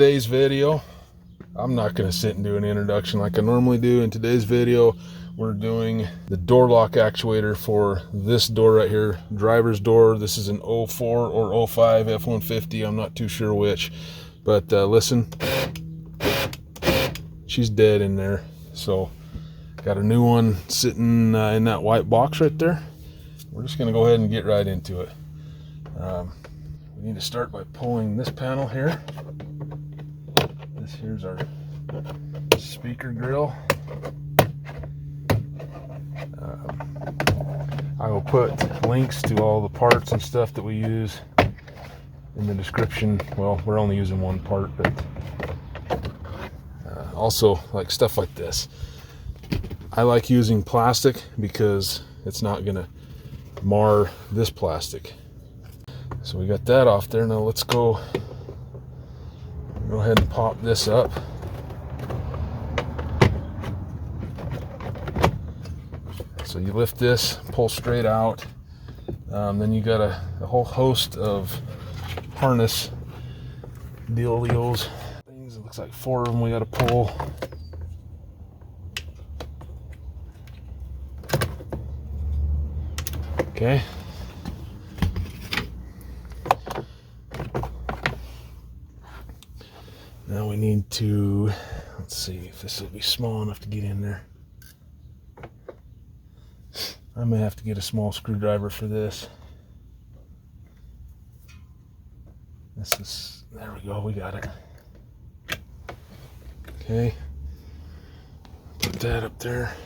today's video, I'm not going to sit and do an introduction like I normally do. In today's video, we're doing the door lock actuator for this door right here, driver's door. This is an 04 or 05 F150. I'm not too sure which, but listen, she's dead in there. So got a new one sitting in that white box right there. We're just going to go ahead and get right into it. We need to start by pulling this panel here. This here's our speaker grill. I will put links to all the parts and stuff that we use in the description. Well, we're only using one part, but also like stuff like this. I like using plastic because it's not gonna mar this plastic. So we got that off there. Now let's go ahead and pop this up. So you lift this, pull straight out. Then you got a whole host of harness dealios. Things. It looks like 4 of them we got to pull. Okay. Now we need to, let's see if this will be small enough to get in there. I may have to get a small screwdriver for this. This is, there we go, we got it. Okay, put that up there.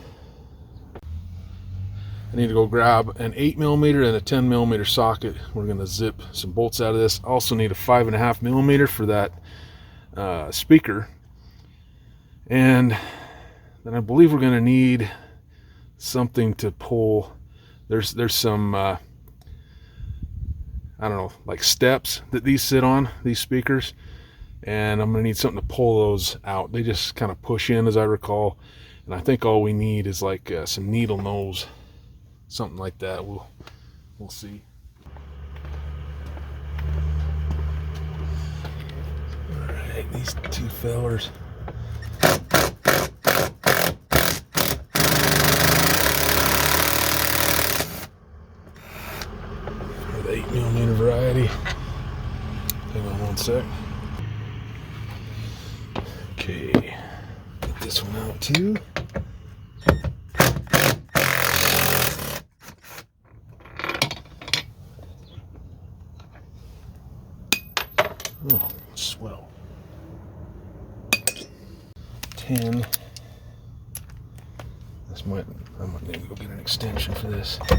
I need to go grab an 8mm and a 10mm socket. We're going to zip some bolts out of this. I also need a 5.5mm for that speaker, and then I believe we're going to need something to pull. There's some I don't know, like steps that these sit on, these speakers, and I'm going to need something to pull those out. They just kind of push in, as I recall, and I think all we need is like some needle nose, something like that. We'll see. These two fellers. For the 8mm variety. Hang on one sec. Okay. Get this one out too. Oh, swell. 10. I might need to go get an extension for this. Oh,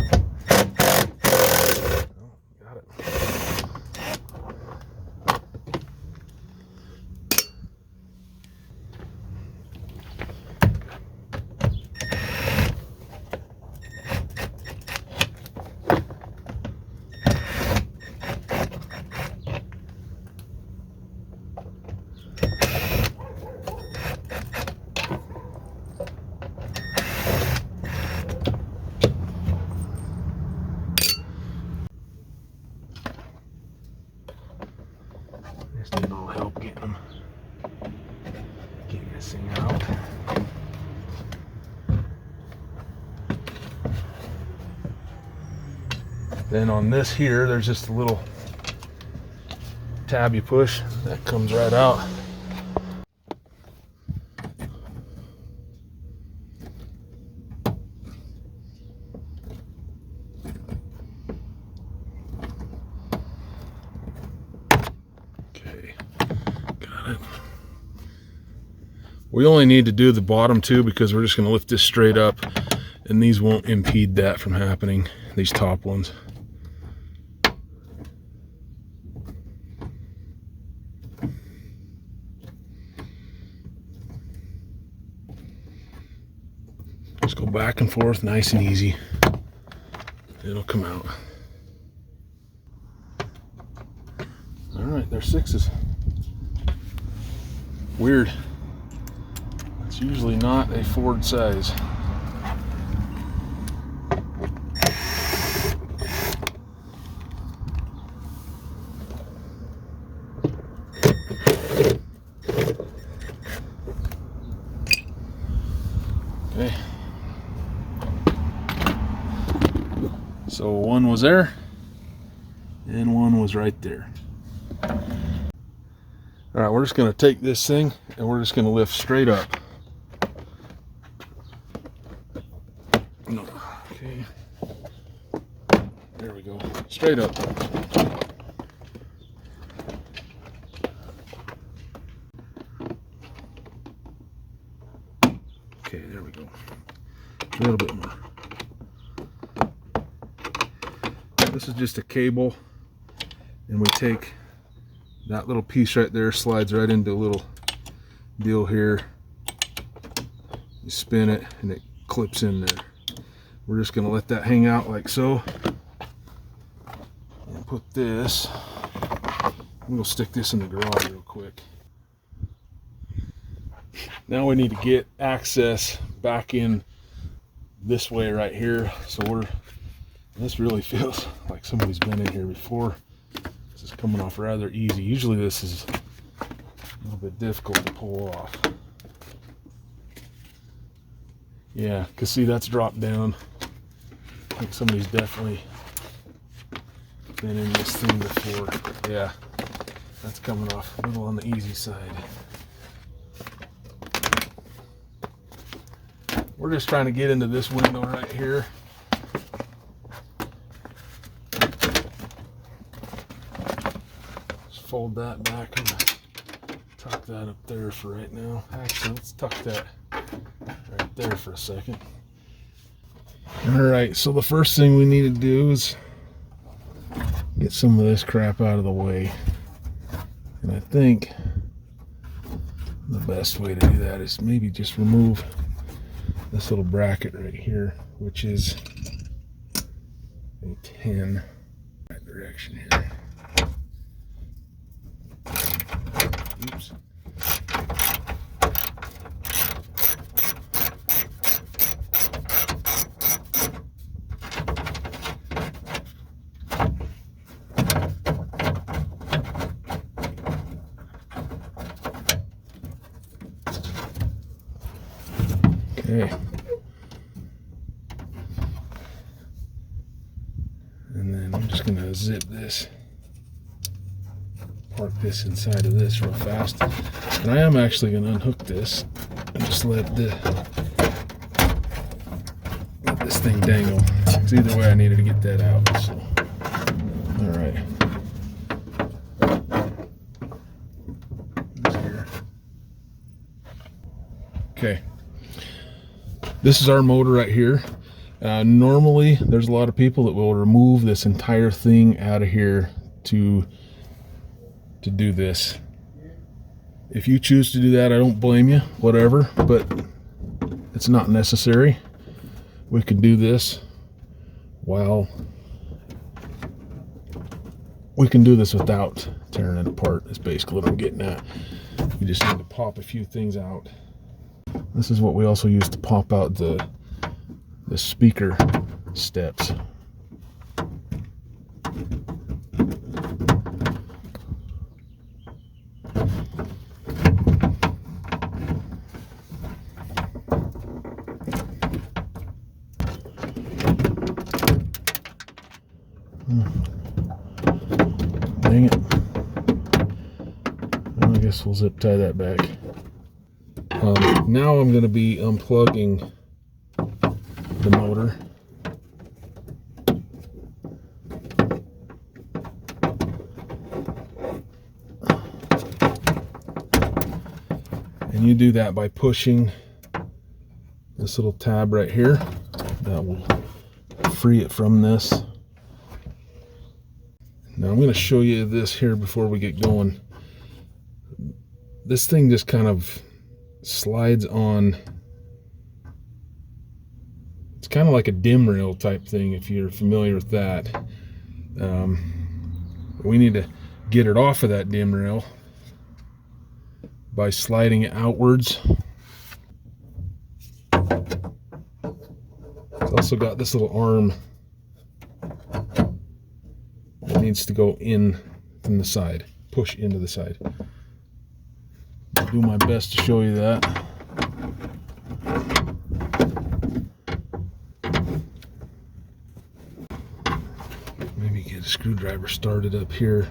got it. Just need a little help getting this thing out. Then on this here, there's just a little tab you push that comes right out. We only need to do the bottom two because we're just going to lift this straight up, and these won't impede that from happening, these top ones. Just go back and forth, nice and easy. It'll come out. All right, they're 6s. Weird. It's usually not a Ford size. Okay. So one was there, and one was right there. All right, we're just going to take this thing, and we're just going to lift straight up. No. Okay. There we go. Straight up. Okay, there we go. A little bit more. This is just a cable, and we take that little piece right there, slides right into a little deal here. You spin it, and it clips in there. We're just going to let that hang out like so. And put this, we'll stick this in the garage real quick. Now we need to get access back in this way right here. So this really feels like somebody's been in here before. This is coming off rather easy. Usually this is a little bit difficult to pull off. Yeah, because see, that's dropped down. I think somebody's definitely been in this thing before. Yeah, that's coming off a little on the easy side. We're just trying to get into this window right here. Just fold that back and tuck that up there for right now. Actually, let's tuck that right there for a second. Alright, so the first thing we need to do is get some of this crap out of the way. And I think the best way to do that is maybe just remove this little bracket right here, which is a 10 right direction here. Oops. Okay. And then I'm just going to zip this, park this inside of this real fast. And I am actually going to unhook this and just let this thing dangle. Because either way I needed to get that out. So, alright. Okay. This is our motor right here. Normally, there's a lot of people that will remove this entire thing out of here to do this. If you choose to do that, I don't blame you, whatever, but it's not necessary. We can do this while we can do this without tearing it apart. That's basically what I'm getting at. We just need to pop a few things out. This is what we also use to pop out the speaker steps. Dang it. Well, I guess we'll zip tie that back. Now I'm going to be unplugging the motor. And you do that by pushing this little tab right here. That will free it from this. Now I'm going to show you this here before we get going. This thing just kind of slides on. It's kind of like a dim rail type thing if you're familiar with that. We need to get it off of that dim rail by sliding it outwards. It's also got this little arm that needs to go in from the side, push into the side. I'll do my best to show you that. screwdriver started up here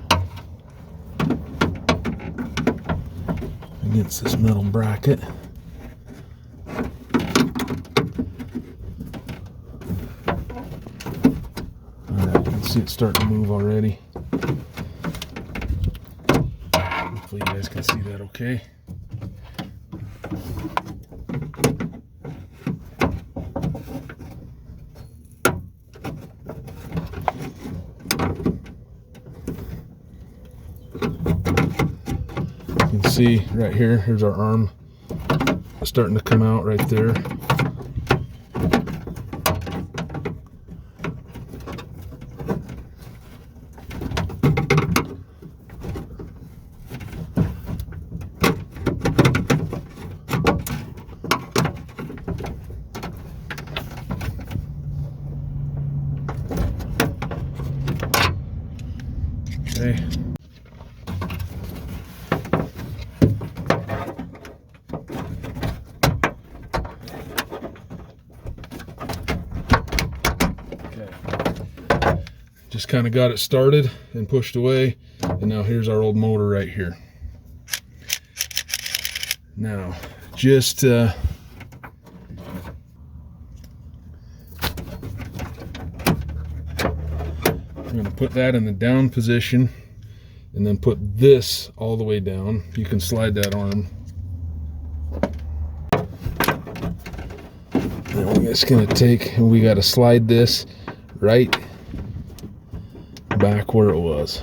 against this metal bracket. Alright, you can see it starting to move already. Hopefully you guys can see that okay. You can see right here, here's our arm starting to come out right there. Okay. Just kind of got it started and pushed away, and now here's our old motor right here. Now, just I'm going to put that in the down position and then put this all the way down. You can slide that arm. And we're just going to take, and we got to slide this right back where it was.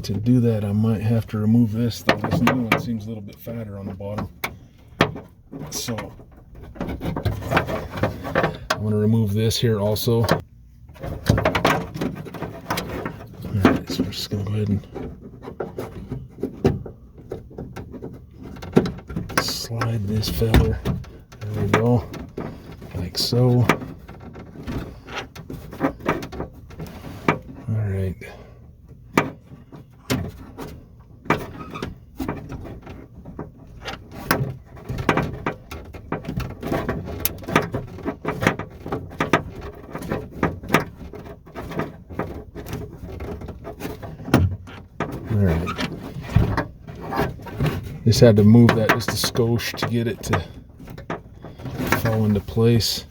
To do that, I might have to remove this, though. This new one seems a little bit fatter on the bottom. So I'm going to remove this here also. Alright, so we're just going to go ahead and slide this feller. There we go. Like so. Alright. Alright. Just had to move that just a skosh to get it to fall into place.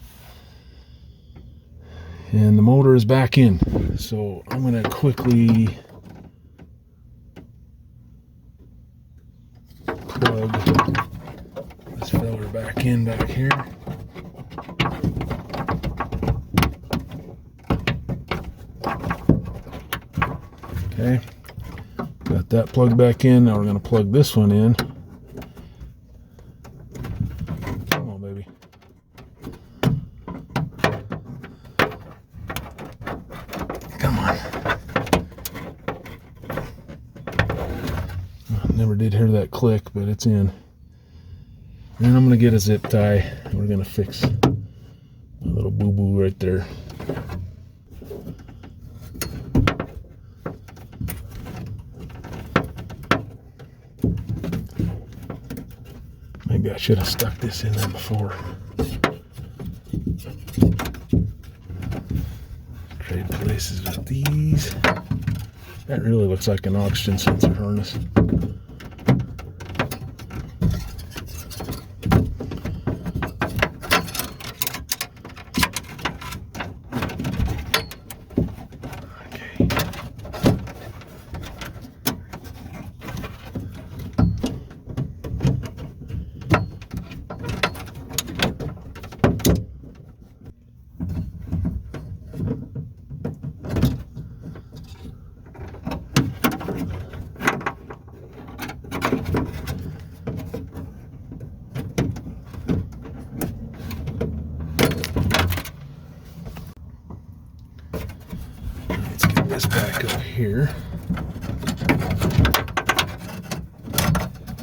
And the motor is back in. So I'm going to quickly plug this feller back in back here. Okay. Got that plugged back in. Now we're going to plug this one in. Come on, baby. Come on. Never did hear that click, but it's in. And I'm going to get a zip tie. We're going to fix a little boo-boo right there. Maybe I should have stuck this in there before. Trade places with these. That really looks like an oxygen sensor harness. This back up here.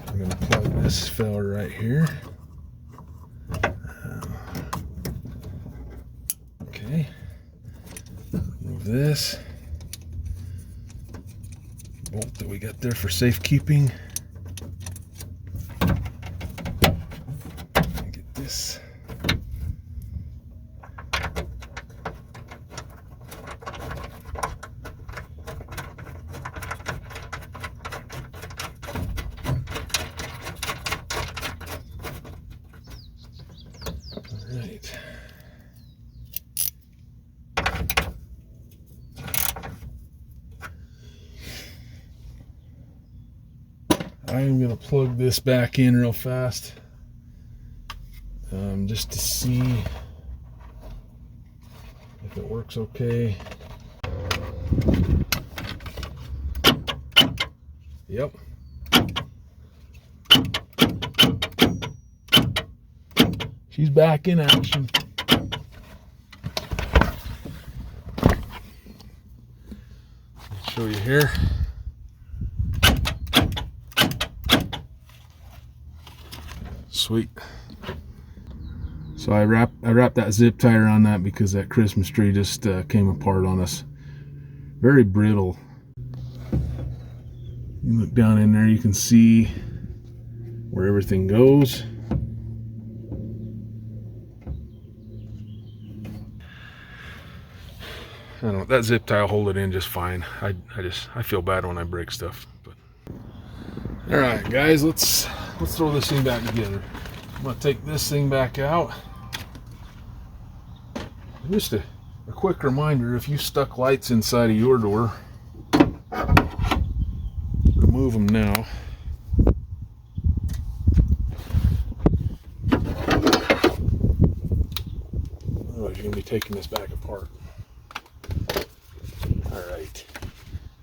I'm going to plug this feller right here. Okay. Move this bolt that we got there for safekeeping. I'm going to plug this back in real fast just to see if it works okay. Yep. She's back in action. I'll show you here. Sweet. So I wrapped that zip tie around that because that Christmas tree just came apart on us. Very brittle. You look down in there, you can see where everything goes. I don't know, that zip tie will hold it in just fine. I feel bad when I break stuff. But all right, guys, let's throw this thing back together. I'm gonna take this thing back out. Just a quick reminder: if you stuck lights inside of your door, remove them now. Otherwise, you're gonna be taking this back apart. All right.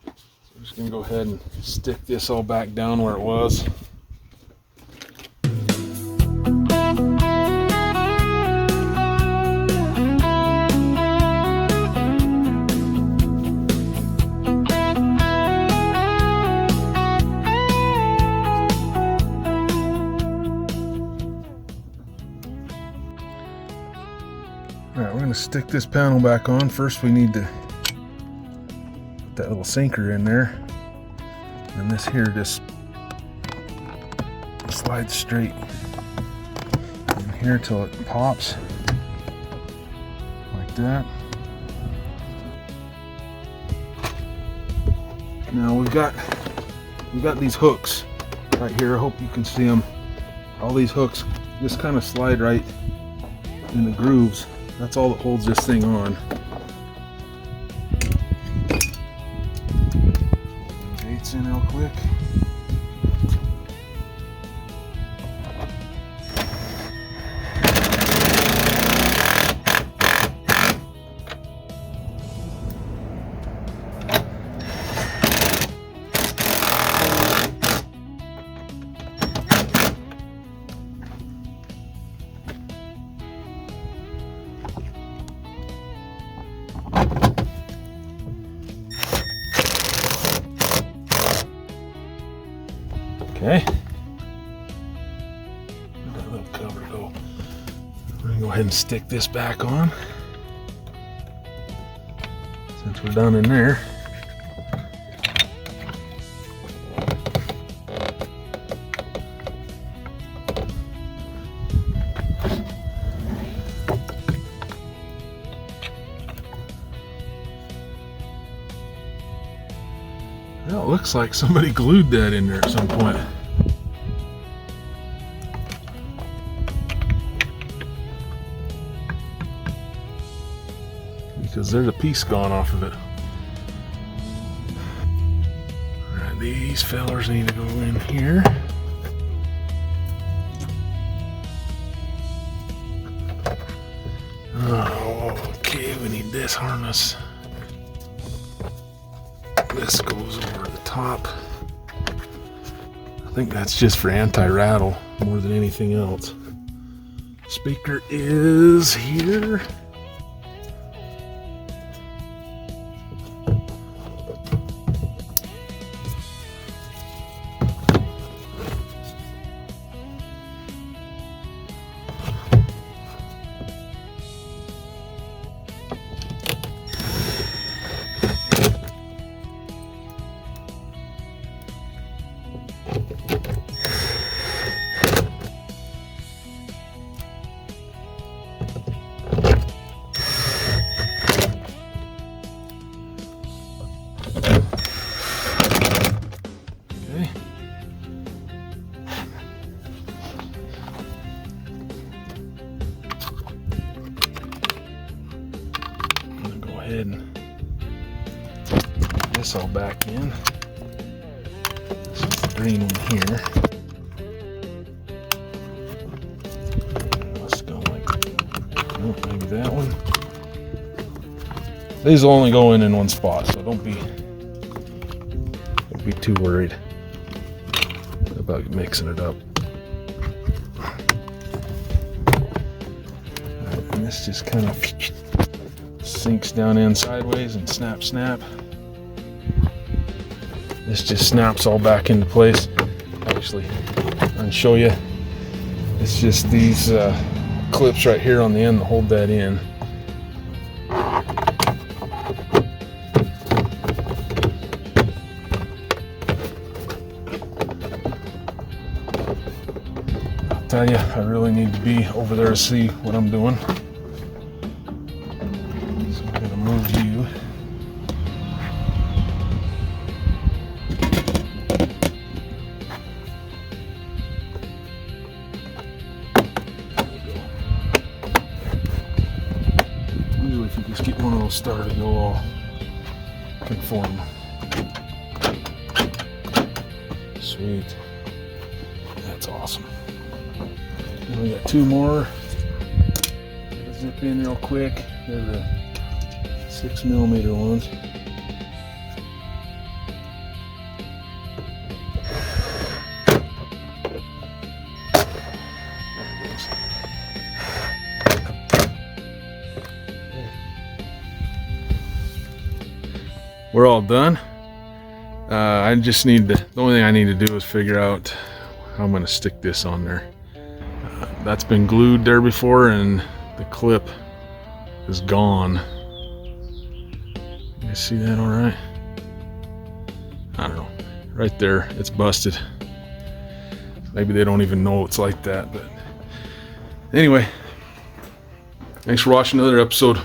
So I'm just gonna go ahead and stick this all back down where it was. Alright, we're going to stick this panel back on. First we need to put that little sinker in there. And this here just slides straight in here till it pops. Like that. Now we've got these hooks right here. I hope you can see them. All these hooks just kind of slide right in the grooves. That's all that holds this thing on. Gates in real quick. Okay. Let that little cover go. We're gonna go ahead and stick this back on. Since we're done in there. Well, it looks like somebody glued that in there at some point. Because there's a piece gone off of it. Alright, these fellers need to go in here. Oh, okay, we need this harness. This goes over the top. I think that's just for anti-rattle more than anything else. Speaker is here. Ahead and put this all back in. This is the green one here. Let's go like, oh, maybe that one. These will only go in one spot, so don't be too worried about mixing it up. Right, and this just kind of sinks down in sideways and snap, snap. This just snaps all back into place. Actually, I'll show you. It's just these clips right here on the end that hold that in. I'll tell you, I really need to be over there to see what I'm doing. So I'm going to move you. Usually if you just get one of those started, they'll all conform. Sweet. That's awesome. And we got two more. Zip in real quick. They're the 6mm ones. We're all done. I just need to, the only thing I need to do is figure out how I'm going to stick this on there. That's been glued there before and the clip is gone. You see that all right? I don't know. Right there, it's busted. Maybe they don't even know it's like that, but anyway, thanks for watching another episode.